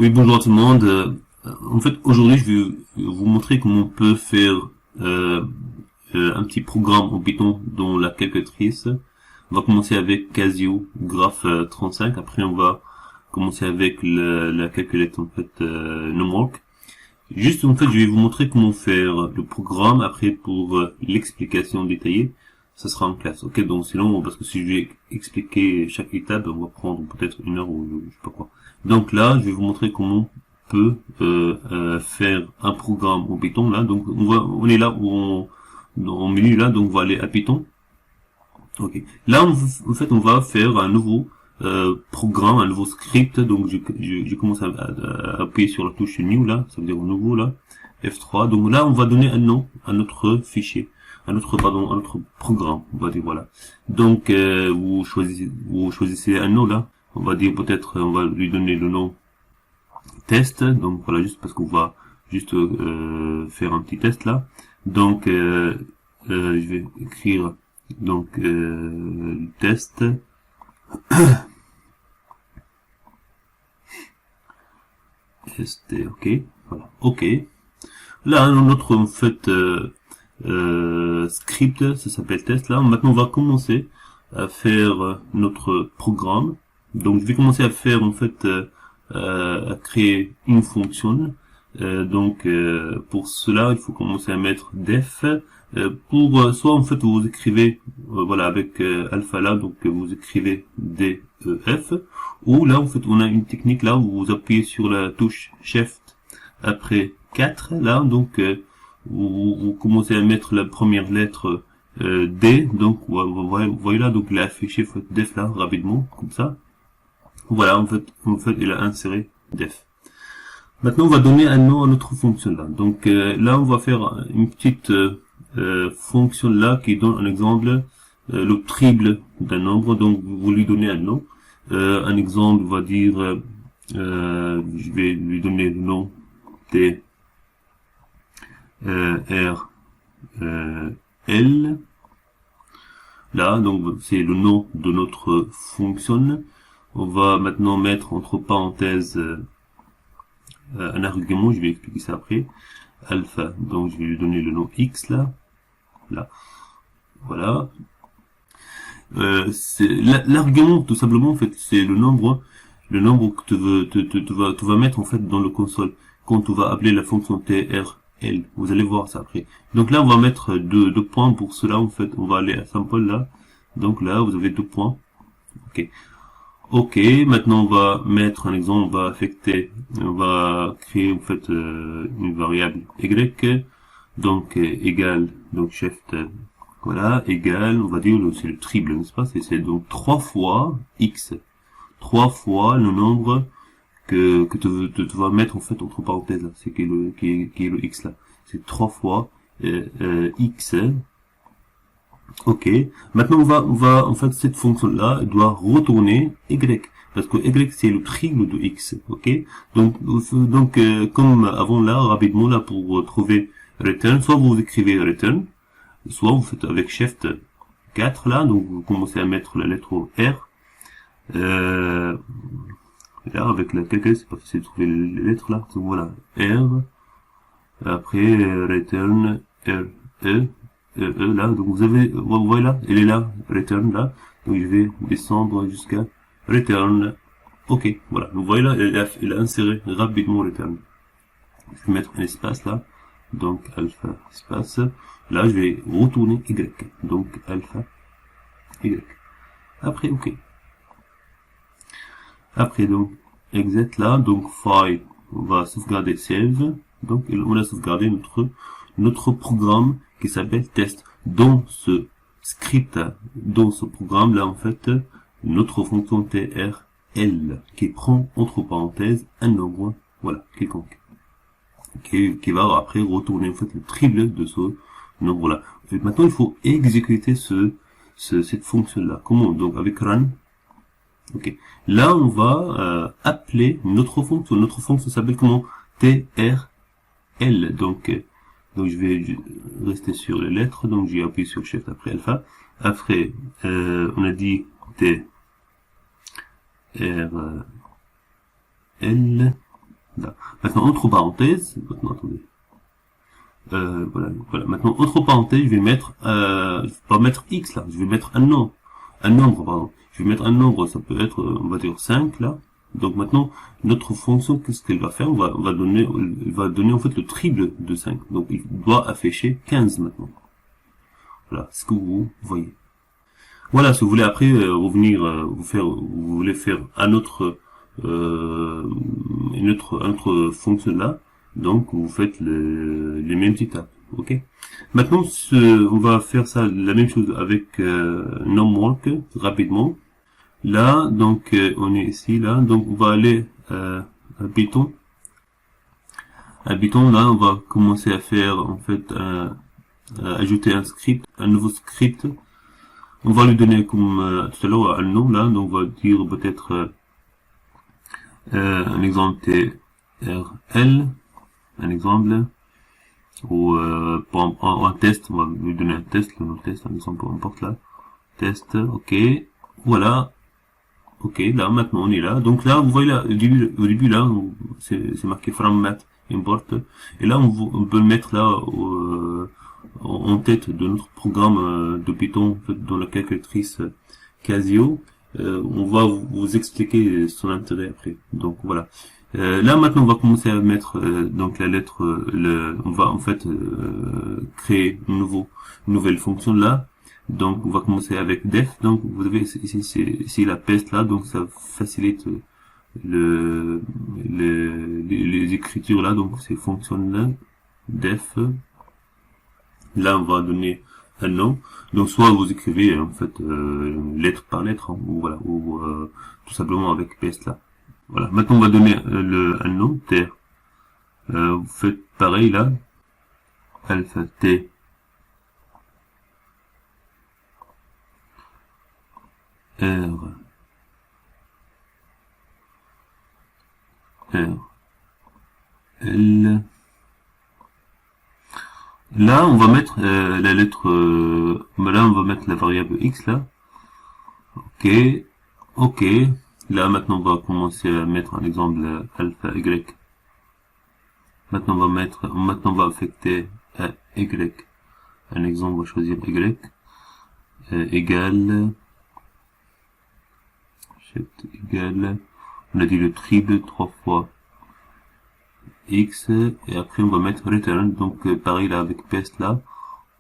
Oui, bonjour à tout le monde. En fait, aujourd'hui, je vais vous montrer comment on peut faire euh, un petit programme en Python dans la calculatrice. On va commencer avec Casio Graph 35. Après, on va commencer avec la calculette en fait numérique. Juste, en fait, je vais vous montrer comment faire le programme. Après, pour l'explication détaillée, ça sera en classe. Ok, donc sinon, parce que si je vais expliquer chaque étape, on va prendre peut-être une heure ou je sais pas quoi. Donc là, je vais vous montrer comment on peut faire un programme en Python. Là, donc on est là où au milieu là, donc on va aller à Python. Ok. Là, en fait, on va faire un nouveau programme, un nouveau script. Donc, je commence à appuyer sur la touche New là, ça veut dire nouveau là, F3. Donc là, on va donner un nom à notre fichier, à notre programme. On va dire voilà. Donc, vous choisissez un nom là. On va dire peut-être, on va lui donner le nom test. Donc voilà, juste parce qu'on va juste faire un petit test là. Donc, je vais écrire donc test test, ok, voilà, ok. Là notre en fait script, ça s'appelle test là. Maintenant on va commencer à faire notre programme. Donc je vais commencer à faire en fait à créer une fonction. Pour cela il faut commencer à mettre def soit en fait vous écrivez voilà avec alpha là, donc vous écrivez def, ou là en fait on a une technique là où vous appuyez sur la touche shift après 4 là, donc vous commencez à mettre la première lettre D, donc vous voyez là, donc il a affiché def là rapidement comme ça. Voilà, en fait il a inséré def. Maintenant, on va donner un nom à notre fonction là. Donc là, on va faire une petite fonction là qui donne un exemple, le triple d'un nombre. Donc, vous lui donnez un nom. Un exemple, on va dire, je vais lui donner le nom T R L. Là, donc c'est le nom de notre fonction. On va maintenant mettre entre parenthèses un argument, je vais expliquer ça après, alpha, donc je vais lui donner le nom x là, voilà. C'est l'argument tout simplement en fait, c'est le nombre que tu vas mettre en fait dans le console quand tu vas appeler la fonction trl. Vous allez voir ça après. Donc là on va mettre deux points pour cela en fait, on va aller à sample là. Donc là vous avez 2 points. Ok. Ok, maintenant on va mettre un exemple, on va créer en fait une variable y, donc égale, donc shift, voilà, égale, on va dire c'est le triple, n'est-ce pas, c'est donc 3 fois x, 3 fois le nombre que tu vas mettre en fait entre parenthèses là, c'est qui est le x là, c'est 3 fois x. Ok. Maintenant, on va, en fait, cette fonction-là doit retourner y. Parce que y, c'est le triple de x. Ok. Donc, comme avant là, rapidement là, pour trouver return, soit vous écrivez return, soit vous faites avec shift 4 là, donc vous commencez à mettre la lettre R. Là, avec la calcul, c'est pas facile de trouver les lettres là. Donc voilà. R. Après, return, R, E. Là, donc vous voyez là, elle est là, return là, donc je vais descendre jusqu'à return. Ok, voilà, vous voyez là, il a inséré rapidement return. Je vais mettre un espace là, donc alpha espace, là je vais retourner y, donc alpha y. Après ok. Après donc exit là, donc file, on va sauvegarder save, donc on a sauvegardé notre programme qui s'appelle test. Dans ce script, dans ce programme là en fait, notre fonction trl qui prend entre parenthèses un nombre, voilà, quelconque, qui va après retourner en fait le triple de ce nombre là. Et maintenant il faut exécuter cette fonction là. Comment? Donc avec run. Ok. Là on va appeler notre fonction. Notre fonction s'appelle comment? trl. Donc je vais rester sur les lettres, donc j'ai appuyé sur Shift après alpha. Après, on a dit T R L. Maintenant, entre parenthèses, maintenant, attendez. Voilà. Maintenant, entre parenthèses, je vais mettre, je vais pas mettre x là, je vais mettre un nombre, pardon. Je vais mettre un nombre, ça peut être, on va dire 5 là. Donc maintenant, notre fonction, qu'est-ce qu'elle va faire? Elle va donner en fait le triple de 5. Donc il doit afficher 15 maintenant. Voilà, ce que vous voyez. Voilà, si vous voulez après revenir, vous voulez faire une autre fonction là, donc vous faites les mêmes étapes, ok. Maintenant, on va faire ça la même chose avec NumWork rapidement. Là, donc on est ici là, donc on va aller à Python. À Python, là, on va commencer à faire en fait ajouter un nouveau script. On va lui donner comme tout à l'heure un nom là, donc on va dire peut-être un exemple TRL, un exemple, ou pour un test, on va lui donner un test, le nom test, un exemple, peu importe là, test, ok, voilà, ok, là maintenant on est là, donc là vous voyez là, au début là, c'est marqué from math import, et là on peut le mettre là en tête de notre programme de Python, en fait, dans la calculatrice Casio. On va vous expliquer son intérêt après. Donc voilà. Là maintenant on va commencer à mettre donc la lettre, on va en fait créer une nouvelle fonction là. Donc on va commencer avec def. Donc vous avez ici c'est la peste là, donc ça facilite les écritures là. Donc ces fonctions là, def. Là on va donner un nom. Donc soit vous écrivez en fait lettre par lettre, hein, ou voilà, ou tout simplement avec PS là. Voilà. Maintenant on va donner un nom terre. Vous faites pareil là, alpha t r l. Là, on va mettre la lettre. Là, on va mettre la variable x là. Ok, ok. Là, maintenant, on va commencer à mettre un exemple alpha y. Maintenant, on va affecter à y. Un exemple, on va choisir y égale. On a dit le triple 3 fois x, et après on va mettre return, donc pareil là avec pest là,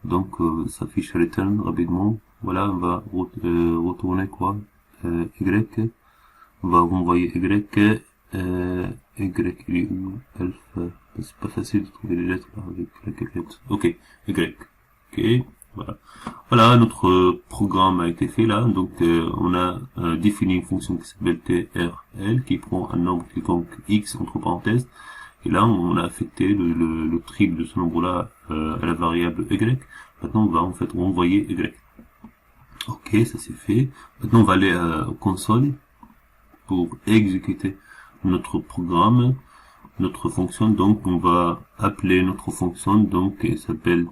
donc ça affiche return rapidement. Voilà, on va retourner quoi, y, on va renvoyer y, il est où, alpha, c'est pas facile de trouver les lettres là avec la calculette, ok, y, ok, voilà, notre programme a été fait là, donc on a défini une fonction qui s'appelle TRL, qui prend un nombre quelconque x entre parenthèses. Et là, on a affecté le triple de ce nombre-là à la variable y. Maintenant, on va en fait renvoyer y. Ok, ça c'est fait. Maintenant, on va aller au console pour exécuter notre programme, notre fonction. Donc, on va appeler notre fonction. Donc, elle s'appelle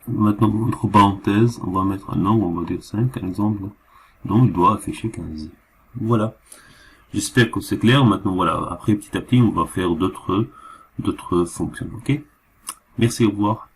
Maintenant, entre parenthèses, on va mettre un nombre, on va dire 5, un exemple. Donc, il doit afficher 15. Voilà. J'espère que c'est clair. Maintenant, voilà. Après, petit à petit, on va faire d'autres fonctions. Ok? Merci, au revoir.